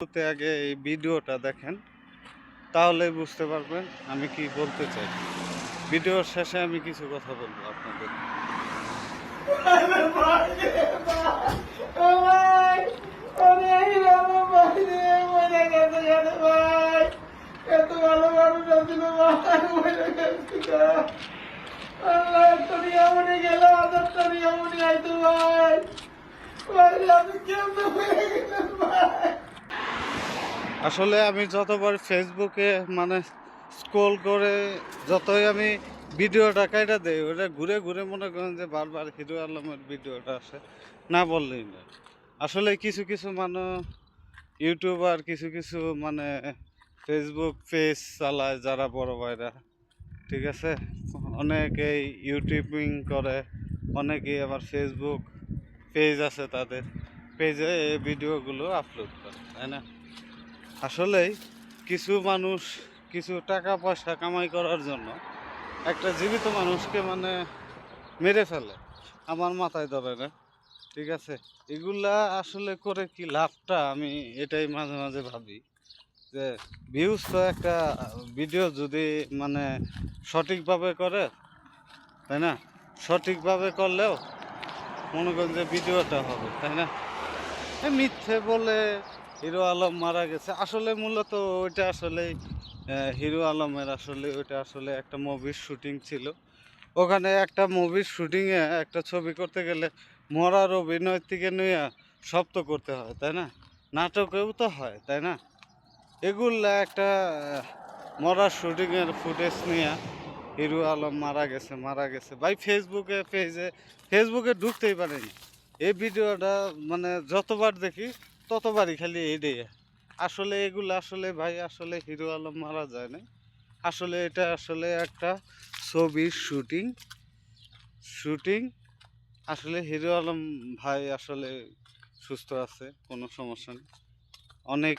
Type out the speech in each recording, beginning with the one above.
শুরুতে আগে এই ভিডিওটা দেখেন, তাহলে বুঝতে পারবেন আমি কি বলতে চাই। ভিডিওর শেষে আমি কিছু কথা বলবো আপনাদের। এত ভালো মানুষ আছিল আল্লাহ একটা নিয়মনি গেল আদরটা নিয়মনি আইতো ভাই আমি কেমন হয়ে গেলাম ভাই। আসলে আমি যতবার ফেসবুকে মানে স্ক্রল করে যতই আমি ভিডিওটা কাইটা দেই, ওটা ঘুরে ঘুরে মনে করেন যে বারবার হিরো আলমের ভিডিওটা আসে, না বললেই না। আসলে কিছু কিছু মানুষ ইউটিউবার, কিছু কিছু মানে ফেসবুক পেজ চালায় যারা বড় ভাইরা, ঠিক আছে, অনেকেই ইউটিউবিং করে, অনেকেই আবার ফেসবুক পেজ আছে, তাদের পেজে এই ভিডিওগুলো আপলোড করে, তাই না? আসলেই কিছু মানুষ কিছু টাকা পয়সা কামাই করার জন্য একটা জীবিত মানুষকে মানে মেরে ফেলে, আমার মাথায় ধরে না, ঠিক আছে? এগুলা আসলে করে কি লাভটা, আমি এটাই মাঝে মাঝে ভাবি যে ভিউজ তো একটা ভিডিও যদি মানে সঠিকভাবে করে, তাই না? সঠিকভাবে করলেও মনে করেন যে ভিডিওটা হবে, তাই না? মিথ্যে বলে হিরো আলম মারা গেছে, আসলে মূলত ওইটা আসলে হিরো আলমের আসলে ওইটা আসলে একটা মুভির শুটিং ছিল। ওখানে একটা মুভির শুটিংয়ে একটা ছবি করতে গেলে মরার অভিনয় থেকে নিয়ে সব তো করতে হয়, তাই না? নাটকেও তো হয়, তাই না? এগুলা একটা মরার শুটিংয়ের ফুটেজ নিয়ে হিরো আলম মারা গেছে মারা গেছে ভাই, ফেসবুকে ঢুকতেই পারেনি। এই ভিডিওটা মানে যতবার দেখি ততবারই খালি এইটাই। আসলে এগুলো আসলে ভাই আসলে হিরো আলম মারা যায় না, আসলে এটা আসলে একটা ছবির শুটিং। আসলে হিরো আলম ভাই আসলে সুস্থ আছে, কোনো সমস্যা নেই। অনেক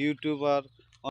ইউটিউবার